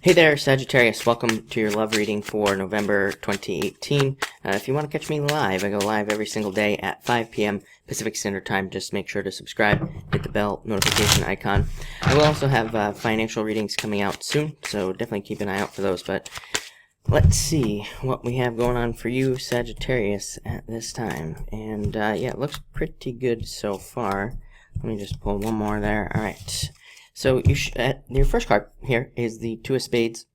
Hey there, Sagittarius. Welcome to your love reading for November 2018. If you want to catch me live, I go live every single day at 5 p.m. Pacific Standard Time. Just make sure to subscribe, hit the bell notification icon. I will also have financial readings coming out soon, so definitely keep an eye out for those. But let's see what we have going on for you, Sagittarius, at this time. And yeah, it looks pretty good so far. Let me just pull one more there. All right. So your first card here is the Two of Spades,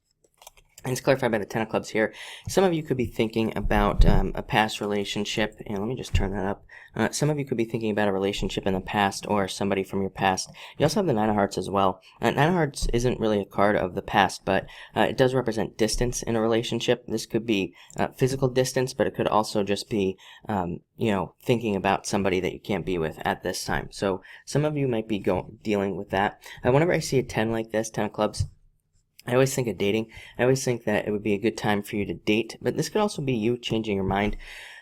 and it's clarified by the Ten of Clubs here. Some of you could be thinking about a past relationship, and let me just turn that up. Some of you could be thinking about a relationship in the past or somebody from your past. You also have the Nine of Hearts as well. Nine of Hearts isn't really a card of the past, but it does represent distance in a relationship. This could be physical distance, but it could also just be, thinking about somebody that you can't be with at this time. So some of you might be dealing with that. Whenever I see a 10 like this, 10 of Clubs, I always think of dating. I always think that it would be a good time for you to date, but this could also be you changing your mind.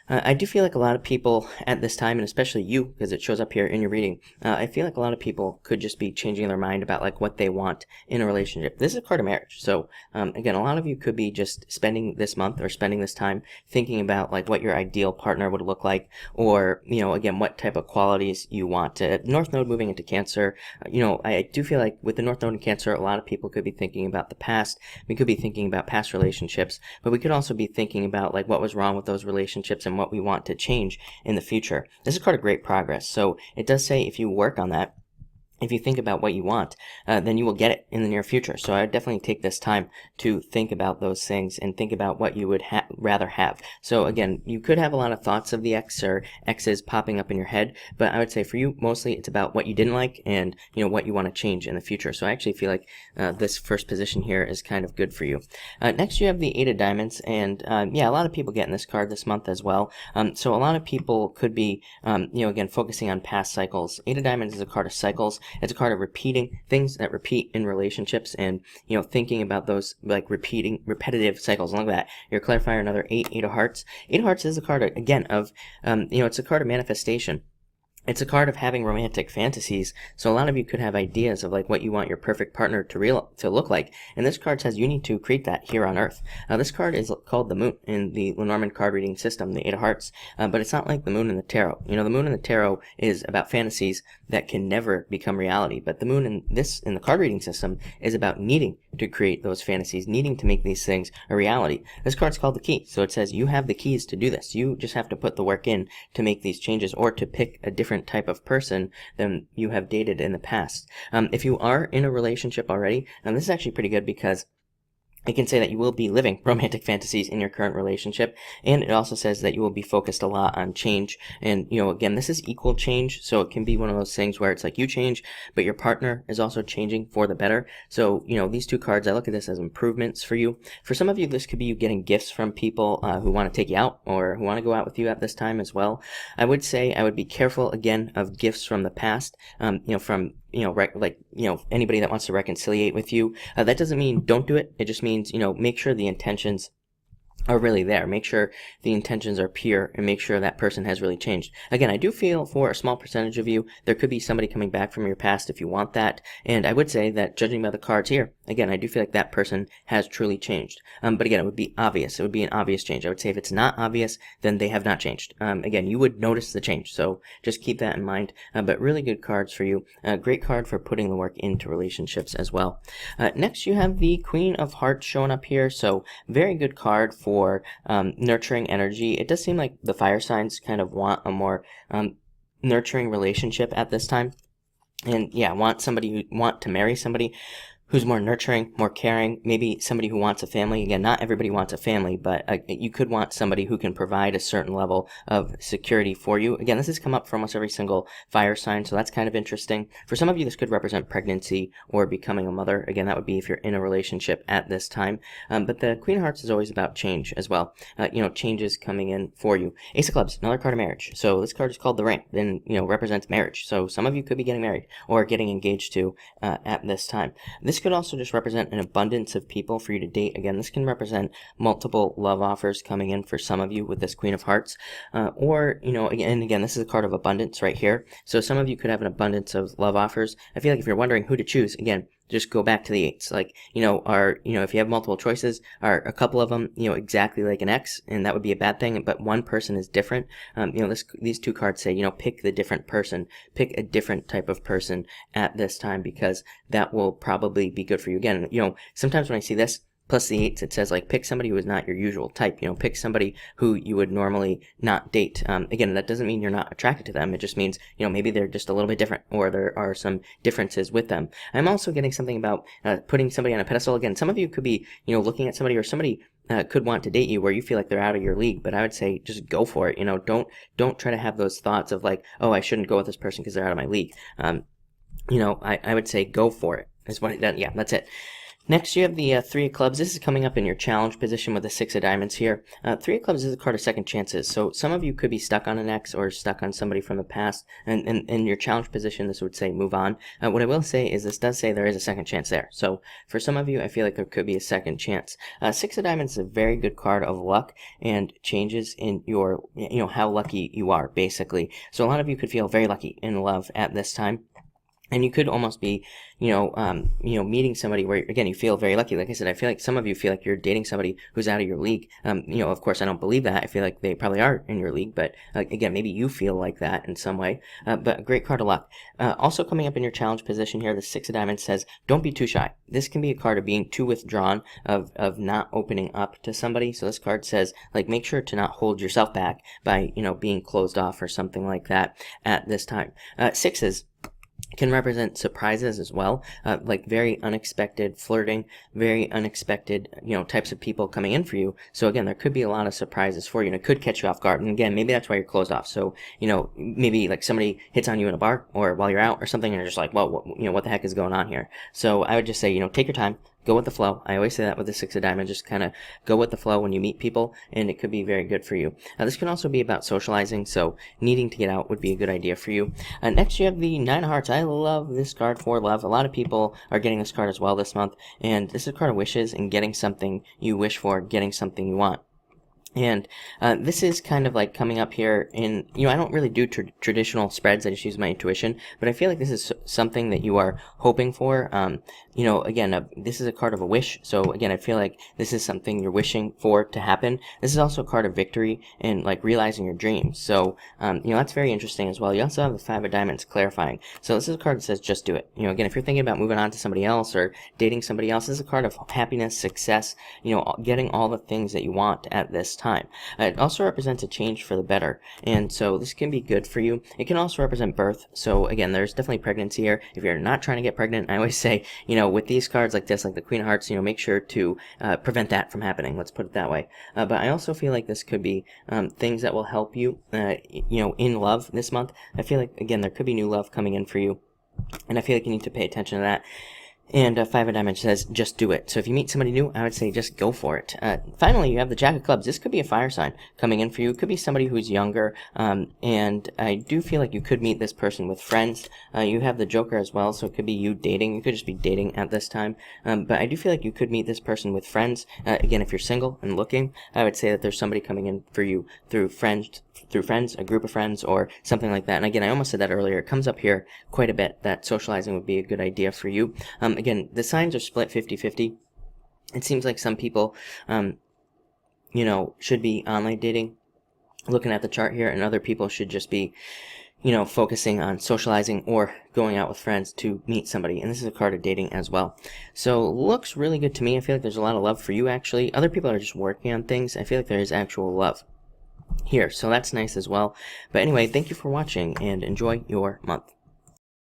I do feel like a lot of people at this time, and especially you, because it shows up here in your reading, I feel like a lot of people could just be changing their mind about like what they want in a relationship. This is a card of marriage. So again, a lot of you could be just spending this month or spending this time thinking about like what your ideal partner would look like, or, again, what type of qualities you want. North Node moving into Cancer, I do feel like with the North Node in Cancer, a lot of people could be thinking about the past. We could be thinking about past relationships, but we could also be thinking about like what was wrong with those relationships and what we want to change in the future. This is card of great progress. So it does say if you work on that, if you think about what you want, then you will get it in the near future. So I would definitely take this time to think about those things and think about what you would rather have. So again, you could have a lot of thoughts of the ex or exes popping up in your head, but I would say for you, mostly it's about what you didn't like and what you want to change in the future. So I actually feel like this first position here is kind of good for you. Next, you have the Eight of Diamonds, and yeah, a lot of people getting this card this month as well. So a lot of people could be, again, focusing on past cycles. Eight of Diamonds is a card of cycles. It's a card of repeating things that repeat in relationships, and thinking about those like repetitive cycles. And look at that, your clarifier, another eight of hearts. Eight of hearts is a card again of it's a card of manifestation. It's a card of having romantic fantasies, so a lot of you could have ideas of like what you want your perfect partner to look like, and this card says you need to create that here on Earth. This card is called the Moon in the Lenormand card reading system, the Eight of Hearts, but it's not like the Moon in the Tarot. The Moon in the Tarot is about fantasies that can never become reality, but the Moon in the card reading system is about needing to create those fantasies, needing to make these things a reality. This card's called the Key, so it says you have the keys to do this. You just have to put the work in to make these changes, or to pick a different type of person than you have dated in the past. If you are in a relationship already, this is actually pretty good, because it can say that you will be living romantic fantasies in your current relationship, and it also says that you will be focused a lot on change. And, again, this is equal change, so it can be one of those things where it's like you change, but your partner is also changing for the better. So, these two cards, I look at this as improvements for you. For some of you, this could be you getting gifts from people who want to take you out or who want to go out with you at this time as well. I would say I would be careful, again, of gifts from the past, from anybody that wants to reconciliate with you. That doesn't mean don't do it. It just means, make sure the intentions are really there. Make sure the intentions are pure, and make sure that person has really changed. Again, I do feel for a small percentage of you, there could be somebody coming back from your past if you want that. And I would say that, judging by the cards here, again, I do feel like that person has truly changed. But again, it would be obvious. It would be an obvious change. I would say if it's not obvious, then they have not changed. Again, you would notice the change. So just keep that in mind. But really good cards for you. Great card for putting the work into relationships as well. Next, you have the Queen of Hearts showing up here. So very good card for nurturing energy. It does seem like the fire signs kind of want a more nurturing relationship at this time, and yeah, want to marry somebody who's more nurturing, more caring, maybe somebody who wants a family. Again, not everybody wants a family, but you could want somebody who can provide a certain level of security for you. Again, this has come up for almost every single fire sign, so that's kind of interesting. For some of you, this could represent pregnancy or becoming a mother. Again, that would be if you're in a relationship at this time. But the Queen of Hearts is always about change as well. Changes coming in for you. Ace of Clubs, another card of marriage. So this card is called the Ring, then, represents marriage. So some of you could be getting married or getting engaged to at this time. This could also just represent an abundance of people for you to date. Again, this can represent multiple love offers coming in for some of you with this Queen of Hearts. Again, this is a card of abundance right here. So some of you could have an abundance of love offers. I feel like if you're wondering who to choose, again, just go back to the 8s. Like, if you have multiple choices, are a couple of them, exactly like an X, and that would be a bad thing, but one person is different. These two cards say, pick the different person, pick a different type of person at this time, because that will probably be good for you. Again, sometimes when I see this, plus the 8s, it says, like, pick somebody who is not your usual type. Pick somebody who you would normally not date. Again, that doesn't mean you're not attracted to them. It just means, maybe they're just a little bit different, or there are some differences with them. I'm also getting something about putting somebody on a pedestal. Again, some of you could be, looking at somebody, or somebody could want to date you where you feel like they're out of your league, but I would say just go for it. Don't try to have those thoughts of like, oh, I shouldn't go with this person because they're out of my league. I would say go for it. Yeah, that's it. Next, you have the 3 of clubs. This is coming up in your challenge position with the 6 of diamonds here. 3 of clubs is a card of second chances. So some of you could be stuck on an ex or stuck on somebody from the past. And in your challenge position, this would say move on. What I will say is this does say there is a second chance there. So for some of you, I feel like there could be a second chance. 6 of diamonds is a very good card of luck and changes in your, how lucky you are, basically. So a lot of you could feel very lucky in love at this time. And you could almost be, meeting somebody where, again, you feel very lucky. Like I said, I feel like some of you feel like you're dating somebody who's out of your league. Of course, I don't believe that. I feel like they probably are in your league, but again, maybe you feel like that in some way. But a great card of luck. Also coming up in your challenge position here, the 6 of diamonds says, don't be too shy. This can be a card of being too withdrawn, of not opening up to somebody. So this card says, like, make sure to not hold yourself back by, being closed off or something like that at this time. 6s can represent surprises as well, like very unexpected flirting, very unexpected, types of people coming in for you. So again, there could be a lot of surprises for you, and it could catch you off guard. And again, maybe that's why you're closed off. So, maybe like somebody hits on you in a bar or while you're out or something, and you're just like, well, what the heck is going on here? So I would just say, take your time. Go with the flow. I always say that with the 6 of diamonds, just kind of go with the flow when you meet people, and it could be very good for you. This can also be about socializing, so needing to get out would be a good idea for you. Next, you have the 9 of hearts. I love this card for love. A lot of people are getting this card as well this month, and this is a card of wishes and getting something you wish for, getting something you want. And this is kind of like coming up here in, I don't really do traditional spreads. I just use my intuition. But I feel like this is something that you are hoping for. Again, this is a card of a wish. So again, I feel like this is something you're wishing for to happen. This is also a card of victory and like realizing your dreams. So, that's very interesting as well. You also have the 5 of diamonds clarifying. So this is a card that says just do it. Again, if you're thinking about moving on to somebody else or dating somebody else, this is a card of happiness, success, getting all the things that you want at this time. It also represents a change for the better, and so this can be good for you. It can also represent birth. So again, there's definitely pregnancy here. If you're not trying to get pregnant, I always say, with these cards like this, like the Queen of Hearts, make sure to prevent that from happening. Let's put it that way. But I also feel like this could be things that will help you, in love this month. I feel like, again, there could be new love coming in for you, and I feel like you need to pay attention to that. And 5 of diamonds says, just do it. So if you meet somebody new, I would say just go for it. Finally, you have the Jack of clubs. This could be a fire sign coming in for you. It could be somebody who's younger. And I do feel like you could meet this person with friends. You have the Joker as well, so it could be you dating. You could just be dating at this time. But I do feel like you could meet this person with friends. Again, if you're single and looking, I would say that there's somebody coming in for you through friends, a group of friends, or something like that. And again, I almost said that earlier. It comes up here quite a bit that socializing would be a good idea for you. Again, the signs are split 50-50. It seems like some people, should be online dating, looking at the chart here, and other people should just be, focusing on socializing or going out with friends to meet somebody. And this is a card of dating as well. So looks really good to me. I feel like there's a lot of love for you, actually. Other people are just working on things. I feel like there is actual love here, so that's nice as well. But anyway, thank you for watching, and enjoy your month.